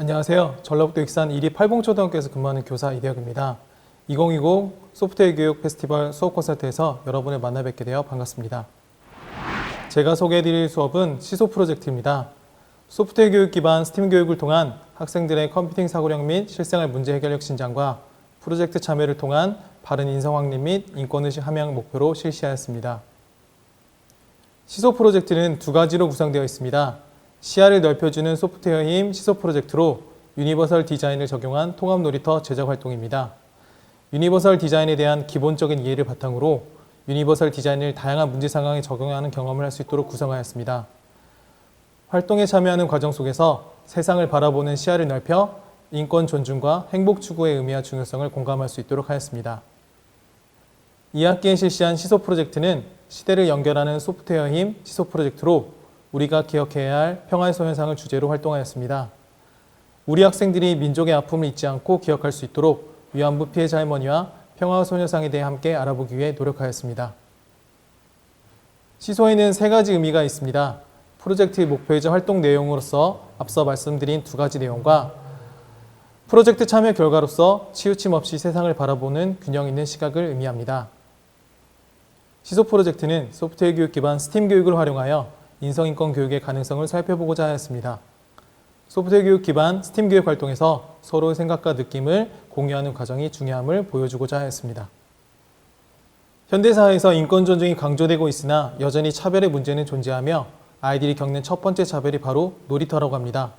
안녕하세요. 전라북도 익산 이리 팔봉초등학교에서 근무하는 교사 이대혁입니다. 2020 소프트웨어 교육 페스티벌 수업 콘서트에서 여러분을 만나 뵙게 되어 반갑습니다. 제가 소개해드릴 수업은 시소 프로젝트입니다. 소프트웨어 교육 기반 스팀 교육을 통한 학생들의 컴퓨팅 사고력 및 실생활 문제 해결력 신장과 프로젝트 참여를 통한 바른 인성 확립 및 인권의식 함양 목표로 실시하였습니다. 시소 프로젝트는 두 가지로 구성되어 있습니다. 시야를 넓혀주는 소프트웨어 힘 시소 프로젝트로 유니버설 디자인을 적용한 통합 놀이터 제작 활동입니다. 유니버설 디자인에 대한 기본적인 이해를 바탕으로 유니버설 디자인을 다양한 문제 상황에 적용하는 경험을 할 수 있도록 구성하였습니다. 활동에 참여하는 과정 속에서 세상을 바라보는 시야를 넓혀 인권 존중과 행복 추구의 의미와 중요성을 공감할 수 있도록 하였습니다. 2학기에 실시한 시소 프로젝트는 시대를 연결하는 소프트웨어 힘 시소 프로젝트로 우리가 기억해야 할 평화의 소현상을 주제로 활동하였습니다. 우리 학생들이 민족의 아픔을 잊지 않고 기억할 수 있도록 위안부 피해자 할머니와 평화의 소녀상에 대해 함께 알아보기 위해 노력하였습니다. 시소에는 세 가지 의미가 있습니다. 프로젝트의 목표이자 활동 내용으로서 앞서 말씀드린 두 가지 내용과 프로젝트 참여 결과로서 치우침 없이 세상을 바라보는 균형 있는 시각을 의미합니다. 시소 프로젝트는 소프트웨어 교육 기반 스팀 교육을 활용하여 인성인권 교육의 가능성을 살펴보고자 하였습니다. 소프트웨어 교육 기반 스팀 교육 활동에서 서로의 생각과 느낌을 공유하는 과정이 중요함을 보여주고자 하였습니다. 현대사회에서 인권 존중이 강조되고 있으나 여전히 차별의 문제는 존재하며 아이들이 겪는 첫 번째 차별이 바로 놀이터라고 합니다.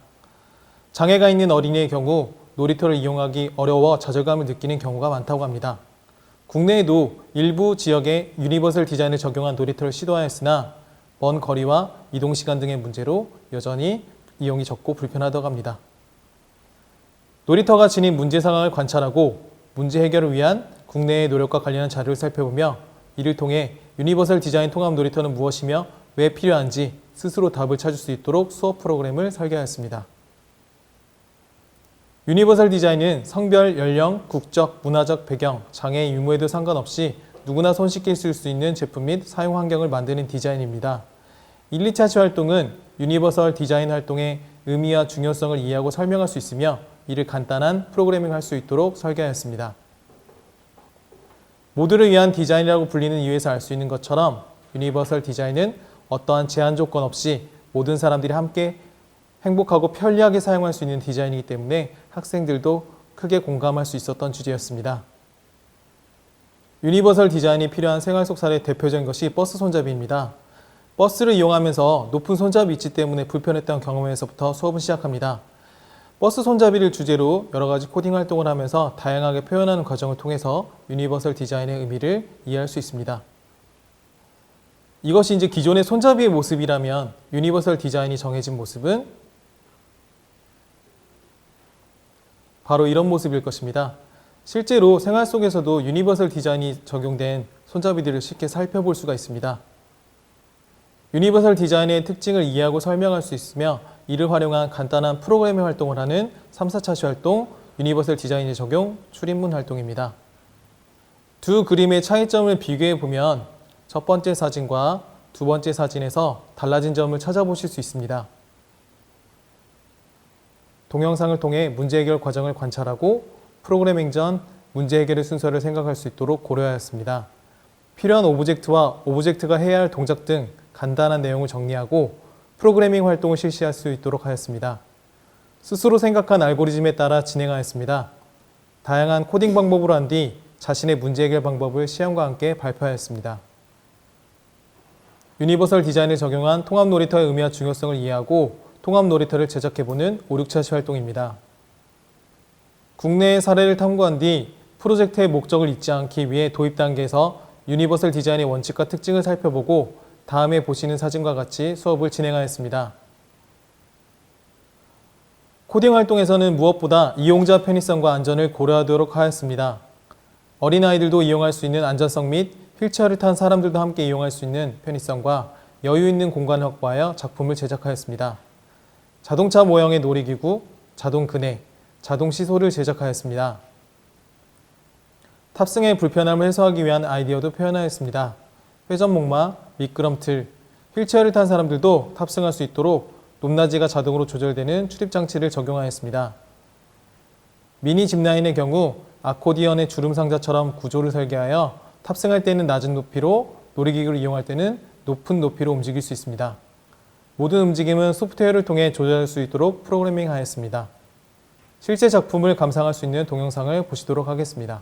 장애가 있는 어린이의 경우 놀이터를 이용하기 어려워 좌절감을 느끼는 경우가 많다고 합니다. 국내에도 일부 지역에 유니버설 디자인을 적용한 놀이터를 시도하였으나 먼 거리와 이동시간 등의 문제로 여전히 이용이 적고 불편하다고 합니다. 놀이터가 지닌 문제 상황을 관찰하고 문제 해결을 위한 국내의 노력과 관련한 자료를 살펴보며 이를 통해 유니버설 디자인 통합 놀이터는 무엇이며 왜 필요한지 스스로 답을 찾을 수 있도록 수업 프로그램을 설계하였습니다. 유니버설 디자인은 성별, 연령, 국적, 문화적 배경, 장애 유무에도 상관없이 누구나 손쉽게 쓸 수 있는 제품 및 사용 환경을 만드는 디자인입니다. 1, 2차 활동은 유니버설 디자인 활동의 의미와 중요성을 이해하고 설명할 수 있으며 이를 간단한 프로그래밍 할 수 있도록 설계하였습니다. 모두를 위한 디자인이라고 불리는 이유에서 알 수 있는 것처럼 유니버설 디자인은 어떠한 제한 조건 없이 모든 사람들이 함께 행복하고 편리하게 사용할 수 있는 디자인이기 때문에 학생들도 크게 공감할 수 있었던 주제였습니다. 유니버설 디자인이 필요한 생활 속 사례의 대표적인 것이 버스 손잡이입니다. 버스를 이용하면서 높은 손잡이 위치 때문에 불편했던 경험에서부터 수업은 시작합니다. 버스 손잡이를 주제로 여러 가지 코딩 활동을 하면서 다양하게 표현하는 과정을 통해서 유니버설 디자인의 의미를 이해할 수 있습니다. 이것이 이제 기존의 손잡이의 모습이라면 유니버설 디자인이 정해진 모습은 바로 이런 모습일 것입니다. 실제로 생활 속에서도 유니버설 디자인이 적용된 손잡이들을 쉽게 살펴볼 수가 있습니다. 유니버설 디자인의 특징을 이해하고 설명할 수 있으며 이를 활용한 간단한 프로그래밍 활동을 하는 3, 4차시 활동, 유니버설 디자인의 적용, 출입문 활동입니다. 두 그림의 차이점을 비교해 보면 첫 번째 사진과 두 번째 사진에서 달라진 점을 찾아보실 수 있습니다. 동영상을 통해 문제 해결 과정을 관찰하고 프로그래밍 전 문제 해결의 순서를 생각할 수 있도록 고려하였습니다. 필요한 오브젝트와 오브젝트가 해야 할 동작 등 간단한 내용을 정리하고 프로그래밍 활동을 실시할 수 있도록 하였습니다. 스스로 생각한 알고리즘에 따라 진행하였습니다. 다양한 코딩 방법으로 한 뒤 자신의 문제 해결 방법을 시험과 함께 발표하였습니다. 유니버설 디자인을 적용한 통합 놀이터의 의미와 중요성을 이해하고 통합 놀이터를 제작해보는 5, 6차시 활동입니다. 국내의 사례를 탐구한 뒤 프로젝트의 목적을 잊지 않기 위해 도입 단계에서 유니버설 디자인의 원칙과 특징을 살펴보고 다음에 보시는 사진과 같이 수업을 진행하였습니다. 코딩 활동에서는 무엇보다 이용자 편의성과 안전을 고려하도록 하였습니다. 어린아이들도 이용할 수 있는 안전성 및 휠체어를 탄 사람들도 함께 이용할 수 있는 편의성과 여유 있는 공간을 확보하여 작품을 제작하였습니다. 자동차 모형의 놀이기구, 자동 그네, 자동 시소를 제작하였습니다. 탑승의 불편함을 해소하기 위한 아이디어도 표현하였습니다. 회전목마, 미끄럼틀, 휠체어를 탄 사람들도 탑승할 수 있도록 높낮이가 자동으로 조절되는 출입 장치를 적용하였습니다. 미니 짚라인의 경우 아코디언의 주름 상자처럼 구조를 설계하여 탑승할 때는 낮은 높이로, 놀이기구를 이용할 때는 높은 높이로 움직일 수 있습니다. 모든 움직임은 소프트웨어를 통해 조절할 수 있도록 프로그래밍하였습니다. 실제 작품을 감상할 수 있는 동영상을 보시도록 하겠습니다.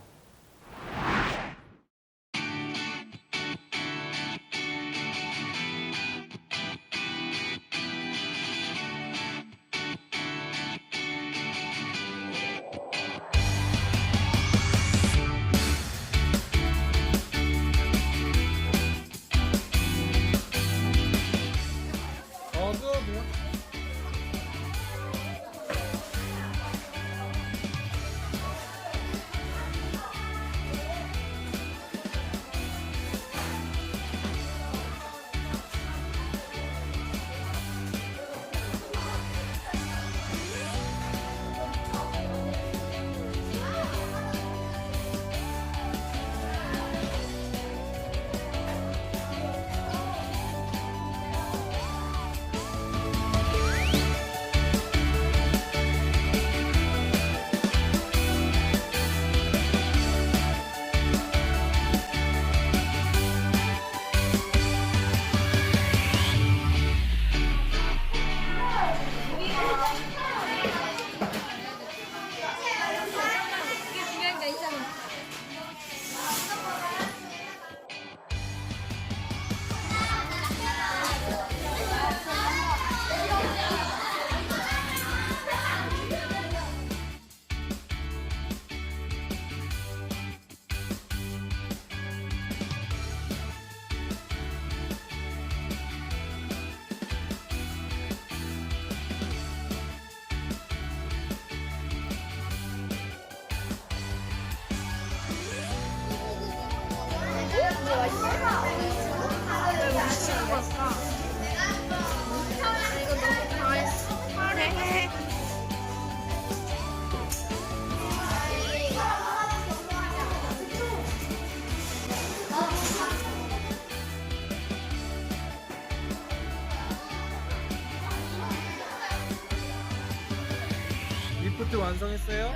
리프트 완성했어요?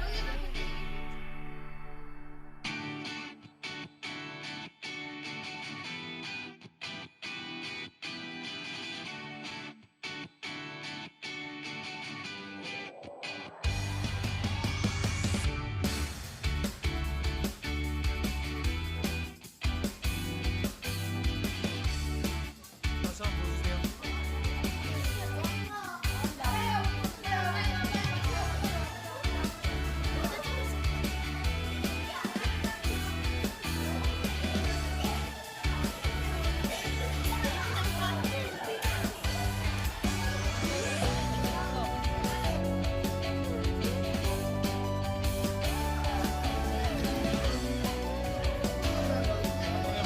다시 한번 보여주세요.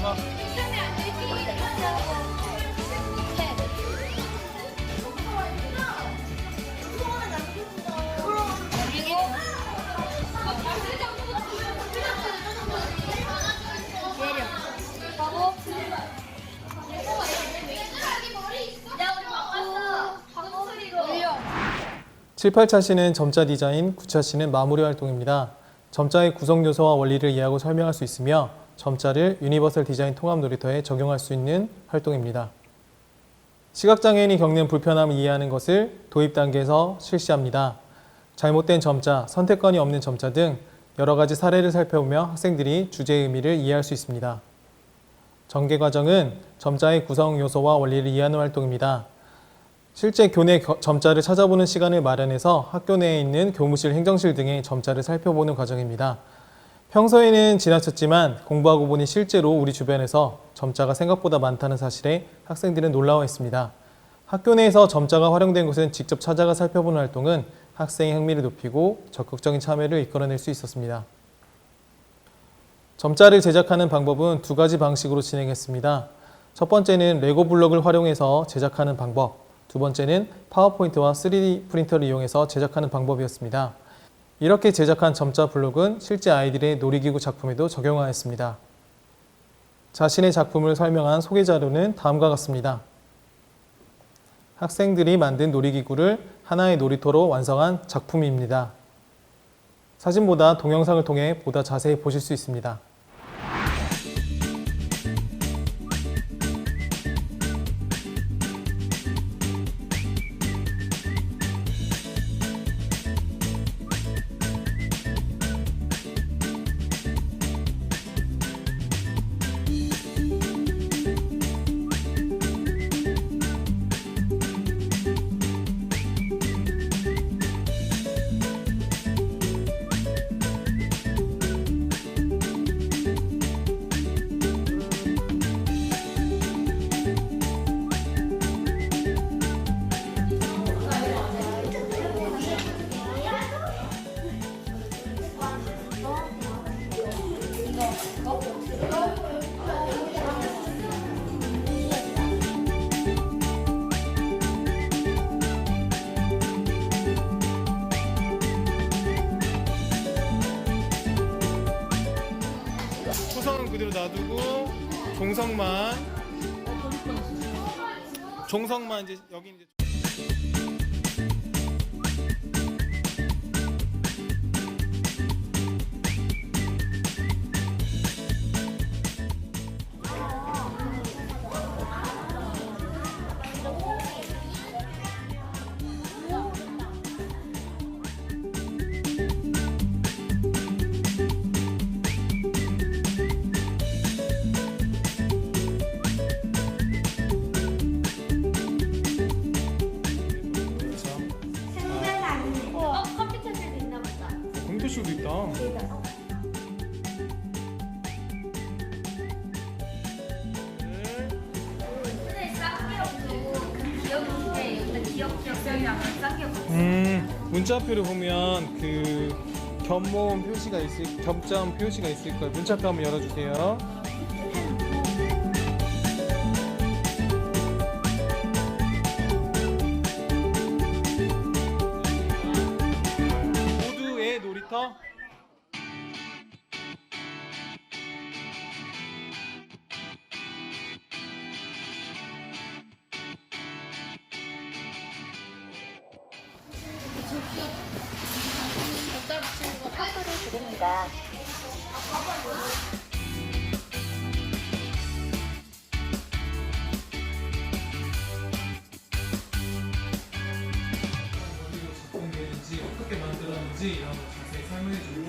해봐. 칠, 8차시는 점자 디자인, 9차시는 마무리 활동입니다. 점자의 구성 요소와 원리를 이해하고 설명할 수 있으며 점자를 유니버설 디자인 통합 놀이터에 적용할 수 있는 활동입니다. 시각장애인이 겪는 불편함을 이해하는 것을 도입 단계에서 실시합니다. 잘못된 점자, 선택권이 없는 점자 등 여러 가지 사례를 살펴보며 학생들이 주제의 의미를 이해할 수 있습니다. 전개 과정은 점자의 구성 요소와 원리를 이해하는 활동입니다. 실제 교내 점자를 찾아보는 시간을 마련해서 학교 내에 있는 교무실, 행정실 등의 점자를 살펴보는 과정입니다. 평소에는 지나쳤지만 공부하고 보니 실제로 우리 주변에서 점자가 생각보다 많다는 사실에 학생들은 놀라워했습니다. 학교 내에서 점자가 활용된 곳은 직접 찾아가 살펴보는 활동은 학생의 흥미를 높이고 적극적인 참여를 이끌어낼 수 있었습니다. 점자를 제작하는 방법은 두 가지 방식으로 진행했습니다. 첫 번째는 레고 블록을 활용해서 제작하는 방법, 두 번째는 파워포인트와 3D 프린터를 이용해서 제작하는 방법이었습니다. 이렇게 제작한 점자 블록은 실제 아이들의 놀이기구 작품에도 적용하였습니다. 자신의 작품을 설명한 소개 자료는 다음과 같습니다. 학생들이 만든 놀이기구를 하나의 놀이터로 완성한 작품입니다. 사진보다 동영상을 통해 보다 자세히 보실 수 있습니다. 초성은 그대로 놔두고 종성만 이제 여기 이제 컴퓨터실도 있나 보다. 공투쇼도 있다. 근데 쌍기역도 그 기억인데 여기다 기억성이 아니라 쌍기역. 문자표를 보면 그 겸모음 표시가 겸점 표시가 있을 거예요. 문자표 한번 열어주세요. 모두의 놀이터. 드립니다. 작동되는지 어떻게 만들었는지 이런 거 자세히 설명해주고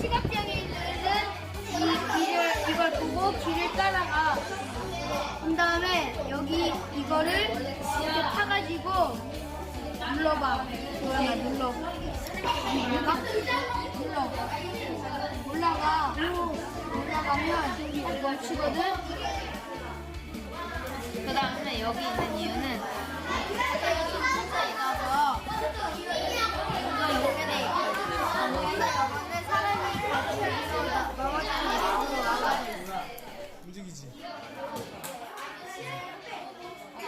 시각장애인들은 이걸 보고 길을 따라가. 그 다음에 여기 이거를 이렇게 타가지고 눌러봐. 도현아 눌러. 올라가. 올라가면 이거 멈추거든. 그 다음에 여기 있는 이유는 천천히 가서 이거 이렇게 돼 있고 근데 사람이 같이 넘어지는 이쪽으로 나가야 돼. 움직이지.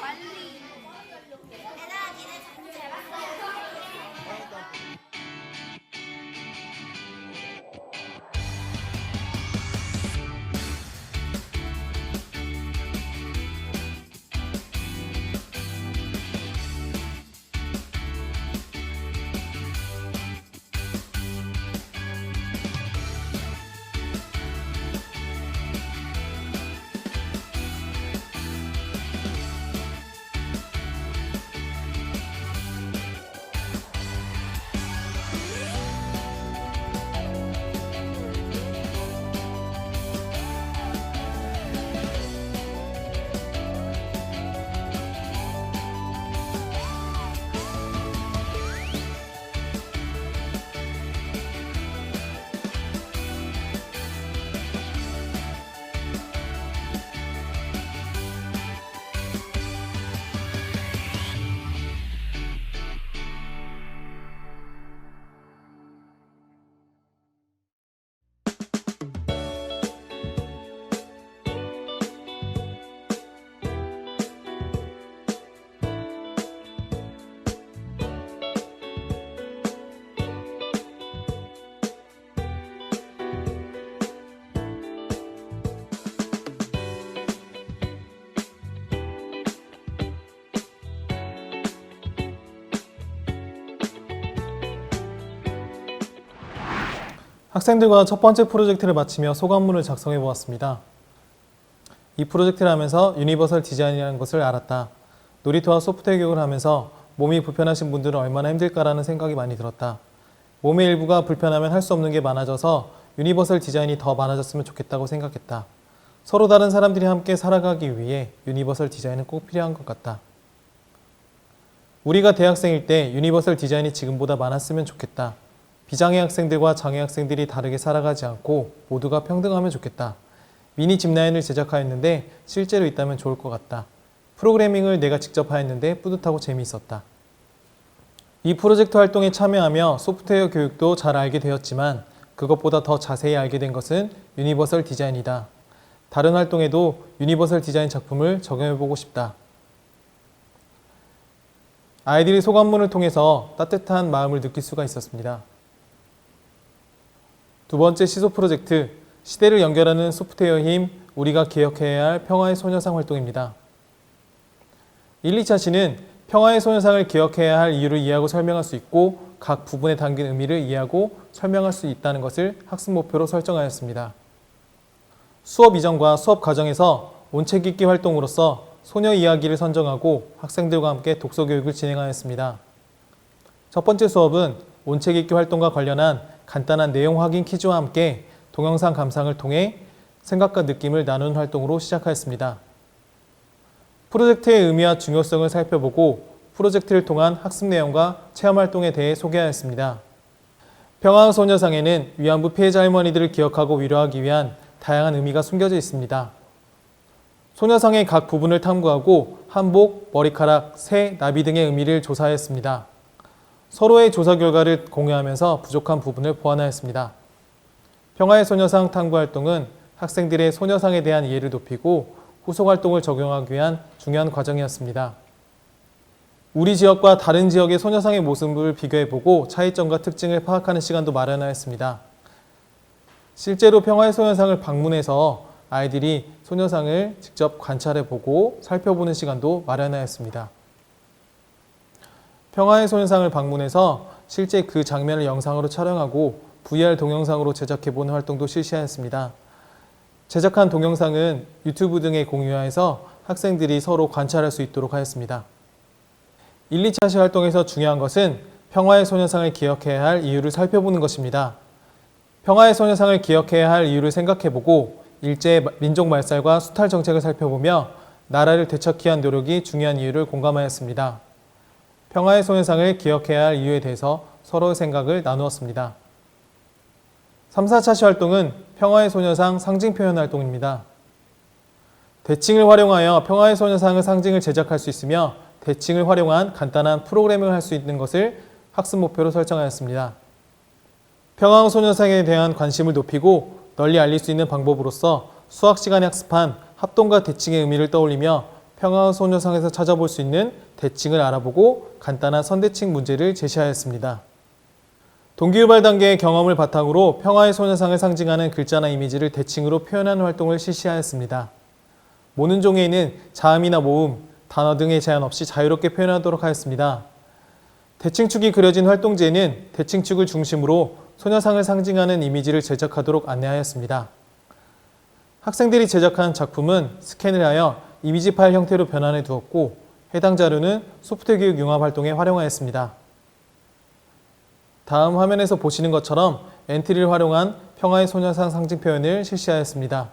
빨리. 얘들아 니네 자주 잘 봤어. 학생들과 첫 번째 프로젝트를 마치며 소감문을 작성해 보았습니다. 이 프로젝트를 하면서 유니버설 디자인이라는 것을 알았다. 놀이터와 소프트웨어 교육을 하면서 몸이 불편하신 분들은 얼마나 힘들까라는 생각이 많이 들었다. 몸의 일부가 불편하면 할 수 없는 게 많아져서 유니버설 디자인이 더 많아졌으면 좋겠다고 생각했다. 서로 다른 사람들이 함께 살아가기 위해 유니버설 디자인은 꼭 필요한 것 같다. 우리가 대학생일 때 유니버설 디자인이 지금보다 많았으면 좋겠다. 비장애 학생들과 장애 학생들이 다르게 살아가지 않고 모두가 평등하면 좋겠다. 미니 짚라인을 제작하였는데 실제로 있다면 좋을 것 같다. 프로그래밍을 내가 직접 하였는데 뿌듯하고 재미있었다. 이 프로젝트 활동에 참여하며 소프트웨어 교육도 잘 알게 되었지만 그것보다 더 자세히 알게 된 것은 유니버설 디자인이다. 다른 활동에도 유니버설 디자인 작품을 적용해보고 싶다. 아이들이 소감문을 통해서 따뜻한 마음을 느낄 수가 있었습니다. 두 번째 시소 프로젝트, 시대를 연결하는 소프트웨어의 힘, 우리가 기억해야 할 평화의 소녀상 활동입니다. 1, 2차 시는 평화의 소녀상을 기억해야 할 이유를 이해하고 설명할 수 있고 각 부분에 담긴 의미를 이해하고 설명할 수 있다는 것을 학습 목표로 설정하였습니다. 수업 이전과 수업 과정에서 온책 읽기 활동으로서 소녀 이야기를 선정하고 학생들과 함께 독서 교육을 진행하였습니다. 첫 번째 수업은 온책 읽기 활동과 관련한 간단한 내용 확인 퀴즈와 함께 동영상 감상을 통해 생각과 느낌을 나누는 활동으로 시작하였습니다. 프로젝트의 의미와 중요성을 살펴보고 프로젝트를 통한 학습 내용과 체험 활동에 대해 소개하였습니다. 평화의 소녀상에는 위안부 피해자 할머니들을 기억하고 위로하기 위한 다양한 의미가 숨겨져 있습니다. 소녀상의 각 부분을 탐구하고 한복, 머리카락, 새, 나비 등의 의미를 조사하였습니다. 서로의 조사 결과를 공유하면서 부족한 부분을 보완하였습니다. 평화의 소녀상 탐구 활동은 학생들의 소녀상에 대한 이해를 높이고 후속 활동을 적용하기 위한 중요한 과정이었습니다. 우리 지역과 다른 지역의 소녀상의 모습을 비교해보고 차이점과 특징을 파악하는 시간도 마련하였습니다. 실제로 평화의 소녀상을 방문해서 아이들이 소녀상을 직접 관찰해보고 살펴보는 시간도 마련하였습니다. 평화의 소녀상을 방문해서 실제 그 장면을 영상으로 촬영하고 VR 동영상으로 제작해보는 활동도 실시하였습니다. 제작한 동영상은 유튜브 등에 공유하여서 학생들이 서로 관찰할 수 있도록 하였습니다. 1, 2차 시 활동에서 중요한 것은 평화의 소녀상을 기억해야 할 이유를 살펴보는 것입니다. 평화의 소녀상을 기억해야 할 이유를 생각해보고 일제의 민족 말살과 수탈 정책을 살펴보며 나라를 되찾기 위한 노력이 중요한 이유를 공감하였습니다. 평화의 소녀상을 기억해야 할 이유에 대해서 서로의 생각을 나누었습니다. 3, 4차 시 활동은 평화의 소녀상 상징 표현 활동입니다. 대칭을 활용하여 평화의 소녀상의 상징을 제작할 수 있으며 대칭을 활용한 간단한 프로그래밍을 할 수 있는 것을 학습 목표로 설정하였습니다. 평화의 소녀상에 대한 관심을 높이고 널리 알릴 수 있는 방법으로서 수학 시간에 학습한 합동과 대칭의 의미를 떠올리며 평화의 소녀상에서 찾아볼 수 있는 대칭을 알아보고 간단한 선대칭 문제를 제시하였습니다. 동기유발 단계의 경험을 바탕으로 평화의 소녀상을 상징하는 글자나 이미지를 대칭으로 표현하는 활동을 실시하였습니다. 모는 종이에는 자음이나 모음, 단어 등의 제한 없이 자유롭게 표현하도록 하였습니다. 대칭축이 그려진 활동지에는 대칭축을 중심으로 소녀상을 상징하는 이미지를 제작하도록 안내하였습니다. 학생들이 제작한 작품은 스캔을 하여 이미지 파일 형태로 변환해 두었고 해당 자료는 소프트웨어 교육 융합 활동에 활용하였습니다. 다음 화면에서 보시는 것처럼 엔트리를 활용한 평화의 소녀상 상징 표현을 실시하였습니다.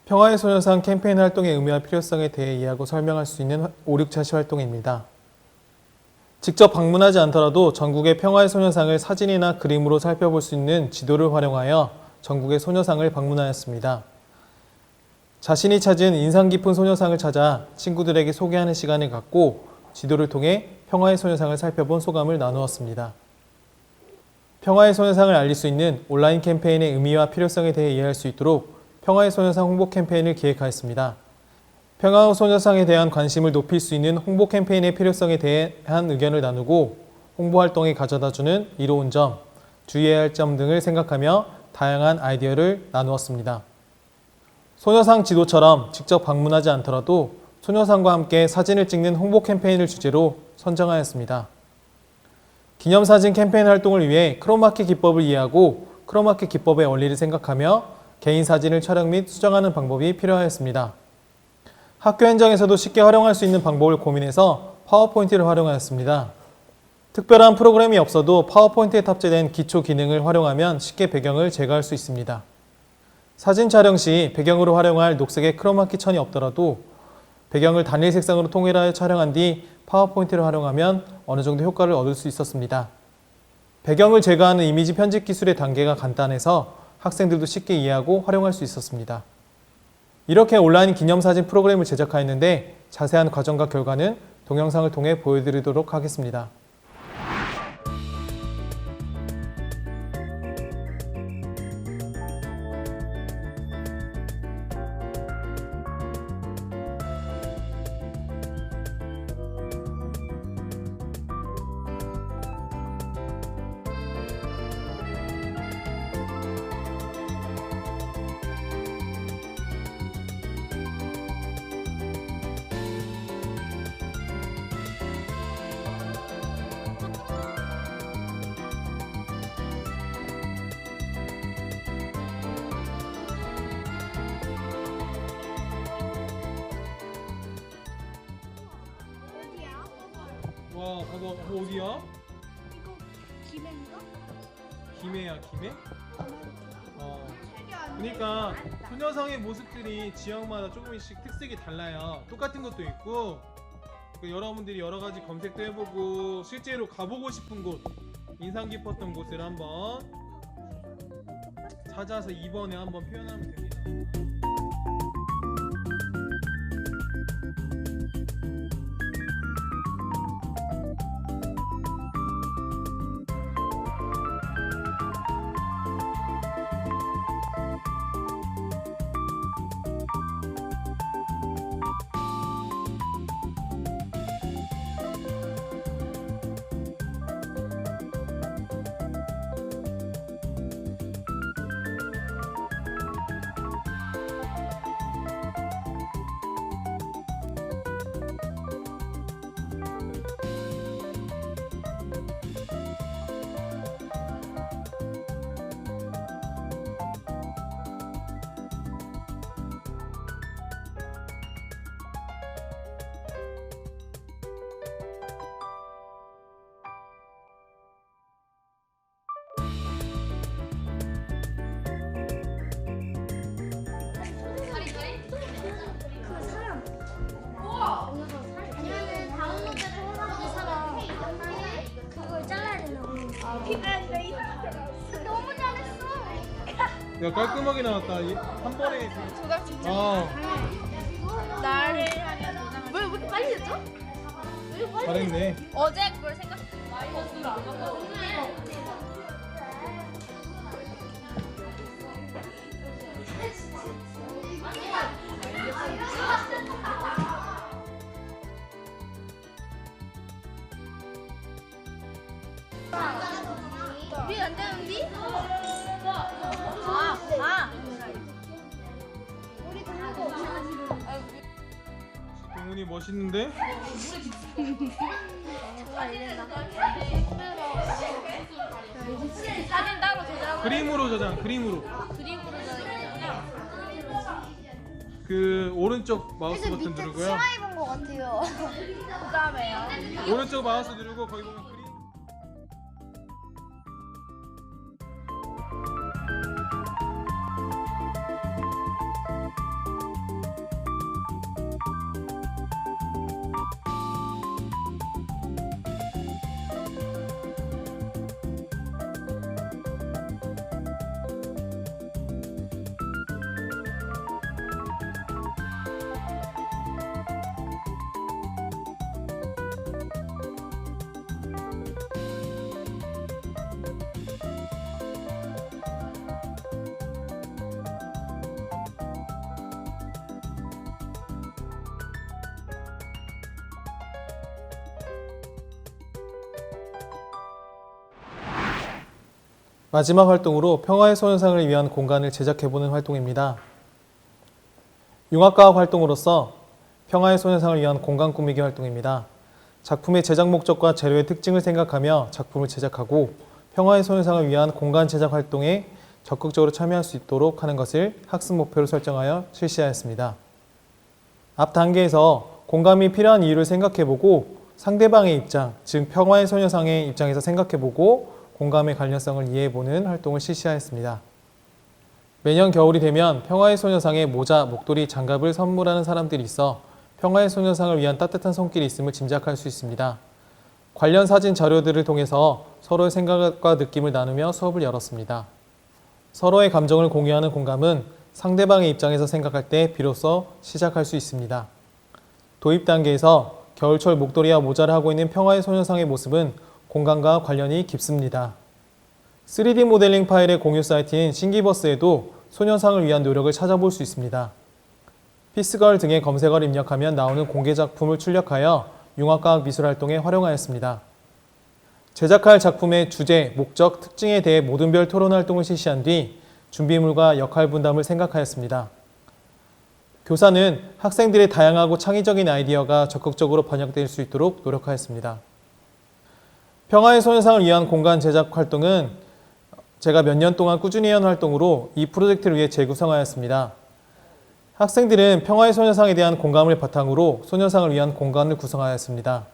평화의 소녀상 캠페인 활동의 의미와 필요성에 대해 이해하고 설명할 수 있는 5, 6차 시활동입니다. 직접 방문하지 않더라도 전국의 평화의 소녀상을 사진이나 그림으로 살펴볼 수 있는 지도를 활용하여 전국의 소녀상을 방문하였습니다. 자신이 찾은 인상 깊은 소녀상을 찾아 친구들에게 소개하는 시간을 갖고 지도를 통해 평화의 소녀상을 살펴본 소감을 나누었습니다. 평화의 소녀상을 알릴 수 있는 온라인 캠페인의 의미와 필요성에 대해 이해할 수 있도록 평화의 소녀상 홍보 캠페인을 기획하였습니다. 평화의 소녀상에 대한 관심을 높일 수 있는 홍보 캠페인의 필요성에 대한 의견을 나누고 홍보 활동에 가져다주는 이로운 점, 주의해야 할 점 등을 생각하며 다양한 아이디어를 나누었습니다. 소녀상 지도처럼 직접 방문하지 않더라도 소녀상과 함께 사진을 찍는 홍보 캠페인을 주제로 선정하였습니다. 기념사진 캠페인 활동을 위해 크로마키 기법을 이해하고 크로마키 기법의 원리를 생각하며 개인 사진을 촬영 및 수정하는 방법이 필요하였습니다. 학교 현장에서도 쉽게 활용할 수 있는 방법을 고민해서 파워포인트를 활용하였습니다. 특별한 프로그램이 없어도 파워포인트에 탑재된 기초 기능을 활용하면 쉽게 배경을 제거할 수 있습니다. 사진 촬영 시 배경으로 활용할 녹색의 크로마키 천이 없더라도 배경을 단일 색상으로 통일하여 촬영한 뒤 파워포인트를 활용하면 어느 정도 효과를 얻을 수 있었습니다. 배경을 제거하는 이미지 편집 기술의 단계가 간단해서 학생들도 쉽게 이해하고 활용할 수 있었습니다. 이렇게 온라인 기념사진 프로그램을 제작하였는데 자세한 과정과 결과는 동영상을 통해 보여드리도록 하겠습니다. 와, 봐봐, 어디야? 이거 김해인가? 김해야, 김해? 그러니까 소녀상의 모습들이 지역마다 조금씩 특색이 달라요. 똑같은 것도 있고, 그러니까 여러분들이 여러 가지 검색도 해보고 실제로 가보고 싶은 곳, 인상 깊었던 곳을 한번 찾아서 이번에 한번 표현하면 됩니다. 아니면은 다운로드를 해서 이 사람 그걸 잘라야 된다고. 너무 잘했어. 야, 깔끔하게 나왔다. 한 번에. 나를 하면 왜 이렇게 빨리 됐죠? 잘했네. 어제 그걸 생각. 우리 안 되는데? 우리 다하고 동훈이 멋있는데? 사진 따로 저장하고 그림으로 저장, 그림으로. 그림으로 저장했잖아. 그 오른쪽 마우스 버튼 누르고요. 치마 입은 것 같아요. 그다음에요. 오른쪽 마우스 누르고 거기 보면 그림. 마지막 활동으로 평화의 소녀상을 위한 공간을 제작해보는 활동입니다. 융합과학 활동으로서 평화의 소녀상을 위한 공간 꾸미기 활동입니다. 작품의 제작 목적과 재료의 특징을 생각하며 작품을 제작하고 평화의 소녀상을 위한 공간 제작 활동에 적극적으로 참여할 수 있도록 하는 것을 학습 목표로 설정하여 실시하였습니다. 앞 단계에서 공감이 필요한 이유를 생각해보고 상대방의 입장, 즉 평화의 소녀상의 입장에서 생각해보고 공감의 관련성을 이해해보는 활동을 실시하였습니다. 매년 겨울이 되면 평화의 소녀상에 모자, 목도리, 장갑을 선물하는 사람들이 있어 평화의 소녀상을 위한 따뜻한 손길이 있음을 짐작할 수 있습니다. 관련 사진 자료들을 통해서 서로의 생각과 느낌을 나누며 수업을 열었습니다. 서로의 감정을 공유하는 공감은 상대방의 입장에서 생각할 때 비로소 시작할 수 있습니다. 도입 단계에서 겨울철 목도리와 모자를 하고 있는 평화의 소녀상의 모습은 공간과 관련이 깊습니다. 3D 모델링 파일의 공유 사이트인 신기버스에도 소녀상을 위한 노력을 찾아볼 수 있습니다. 피스걸 등의 검색어를 입력하면 나오는 공개 작품을 출력하여 융합과학 미술 활동에 활용하였습니다. 제작할 작품의 주제, 목적, 특징에 대해 모든별 토론 활동을 실시한 뒤 준비물과 역할 분담을 생각하였습니다. 교사는 학생들의 다양하고 창의적인 아이디어가 적극적으로 번역될 수 있도록 노력하였습니다. 평화의 소녀상을 위한 공간 제작 활동은 제가 몇 년 동안 꾸준히 해온 활동으로 이 프로젝트를 위해 재구성하였습니다. 학생들은 평화의 소녀상에 대한 공감을 바탕으로 소녀상을 위한 공간을 구성하였습니다.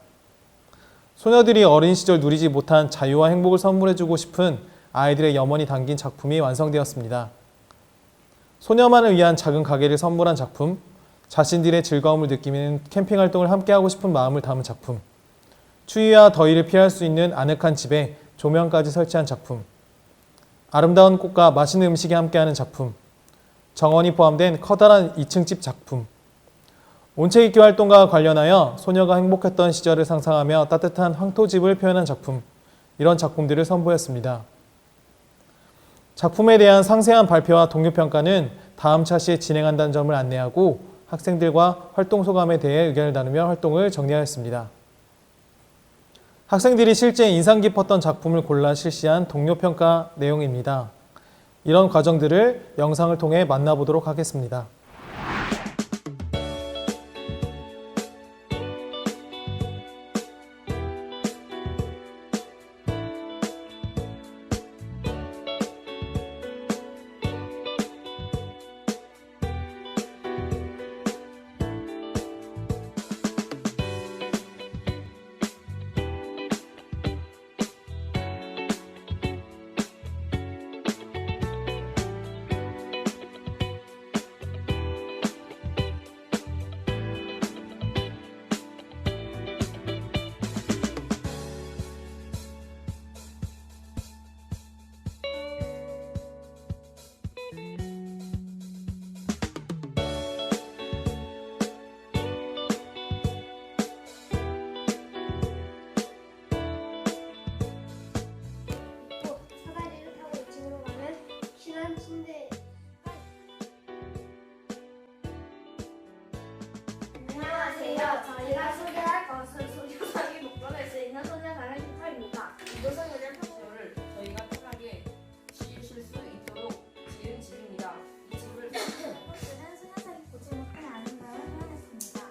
소녀들이 어린 시절 누리지 못한 자유와 행복을 선물해주고 싶은 아이들의 염원이 담긴 작품이 완성되었습니다. 소녀만을 위한 작은 가게를 선물한 작품, 자신들의 즐거움을 느끼는 캠핑 활동을 함께하고 싶은 마음을 담은 작품, 추위와 더위를 피할 수 있는 아늑한 집에 조명까지 설치한 작품, 아름다운 꽃과 맛있는 음식이 함께하는 작품, 정원이 포함된 커다란 2층집 작품, 온체익교 활동과 관련하여 소녀가 행복했던 시절을 상상하며 따뜻한 황토집을 표현한 작품, 이런 작품들을 선보였습니다. 작품에 대한 상세한 발표와 동료평가는 다음 차시에 진행한다는 점을 안내하고 학생들과 활동 소감에 대해 의견을 나누며 활동을 정리하였습니다. 학생들이 실제 인상 깊었던 작품을 골라 실시한 동료평가 내용입니다. 이런 과정들을 영상을 통해 만나보도록 하겠습니다. 또 사다리를 타고 2층으로 가면 신한 침대. 안녕하세요. 저희가 소개할 것은 소녀상이 목전에 쓰이는 소녀상의 휘파입니다. 이것은 그냥 를 저희가 편하게 쉬실 수 있도록 지은 집입니다. 이 집을 포스는 소녀상이 보지 못한 아름다움을 표현했습니다.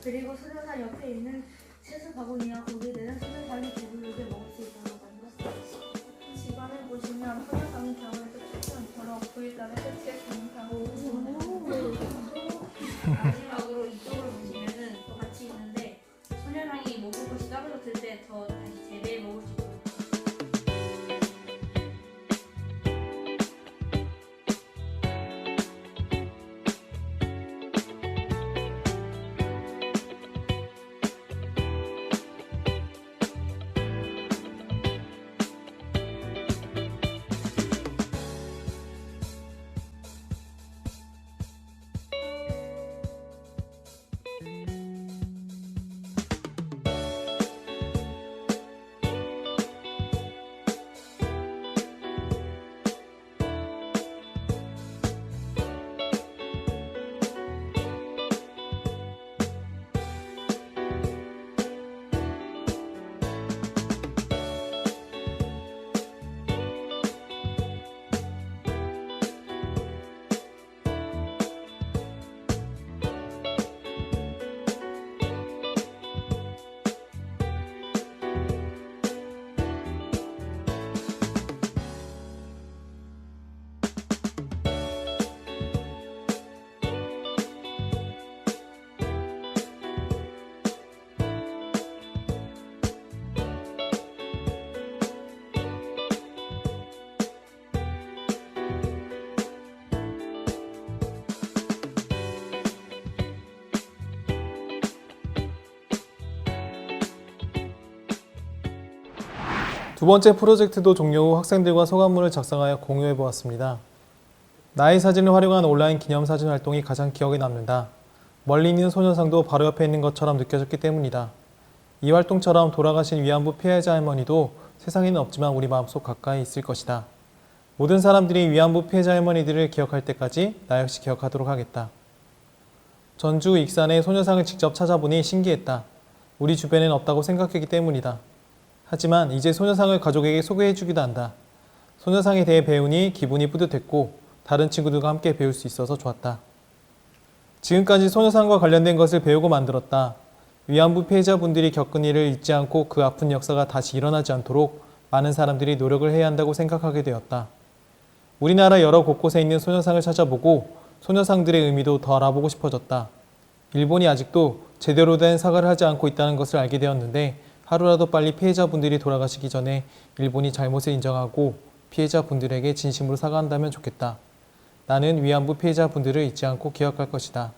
그리고 소녀상 옆에 있는 채소 바구니와 고기들은 소녀상이 배부르게 먹을 수 있도록 만들었습니다. 집안을 보시면 소녀상이 겨울에도 춥지 않도록 구일단을 설치했습니다. 마지막으로 이쪽으로 보시면은 또 같이 있는데 소녀상이 먹을 것이 떨어졌을 때 더 다시 재배해 먹을 수 있도록 두 번째 프로젝트도 종료 후 학생들과 소감문을 작성하여 공유해 보았습니다. 나의 사진을 활용한 온라인 기념사진 활동이 가장 기억에 남는다. 멀리 있는 소녀상도 바로 옆에 있는 것처럼 느껴졌기 때문이다. 이 활동처럼 돌아가신 위안부 피해자 할머니도 세상에는 없지만 우리 마음속 가까이 있을 것이다. 모든 사람들이 위안부 피해자 할머니들을 기억할 때까지 나 역시 기억하도록 하겠다. 전주 익산의 소녀상을 직접 찾아보니 신기했다. 우리 주변엔 없다고 생각했기 때문이다. 하지만 이제 소녀상을 가족에게 소개해주기도 한다. 소녀상에 대해 배우니 기분이 뿌듯했고 다른 친구들과 함께 배울 수 있어서 좋았다. 지금까지 소녀상과 관련된 것을 배우고 만들었다. 위안부 피해자분들이 겪은 일을 잊지 않고 그 아픈 역사가 다시 일어나지 않도록 많은 사람들이 노력을 해야 한다고 생각하게 되었다. 우리나라 여러 곳곳에 있는 소녀상을 찾아보고 소녀상들의 의미도 더 알아보고 싶어졌다. 일본이 아직도 제대로 된 사과를 하지 않고 있다는 것을 알게 되었는데 하루라도 빨리 피해자분들이 돌아가시기 전에 일본이 잘못을 인정하고 피해자분들에게 진심으로 사과한다면 좋겠다. 나는 위안부 피해자분들을 잊지 않고 기억할 것이다.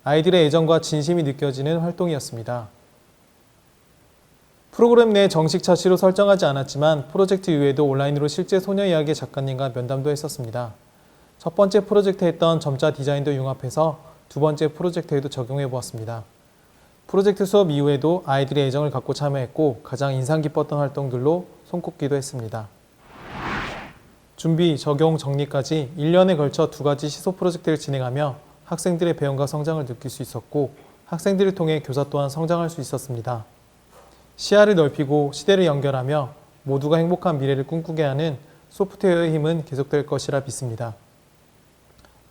아이들의 애정과 진심이 느껴지는 활동이었습니다. 프로그램 내 정식 차시로 설정하지 않았지만 프로젝트 이후에도 온라인으로 실제 소녀 이야기 작가님과 면담도 했었습니다. 첫 번째 프로젝트에 했던 점자 디자인도 융합해서 두 번째 프로젝트에도 적용해 보았습니다. 프로젝트 수업 이후에도 아이들의 애정을 갖고 참여했고 가장 인상 깊었던 활동들로 손꼽기도 했습니다. 준비, 적용, 정리까지 1년에 걸쳐 두 가지 시소 프로젝트를 진행하며 학생들의 배움과 성장을 느낄 수 있었고 학생들을 통해 교사 또한 성장할 수 있었습니다. 시야를 넓히고 시대를 연결하며 모두가 행복한 미래를 꿈꾸게 하는 소프트웨어의 힘은 계속될 것이라 믿습니다.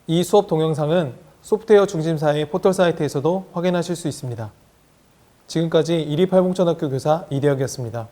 이 수업 동영상은 소프트웨어 중심사의 포털 사이트에서도 확인하실 수 있습니다. 지금까지 1위 팔봉초등학교 교사 이대혁이었습니다.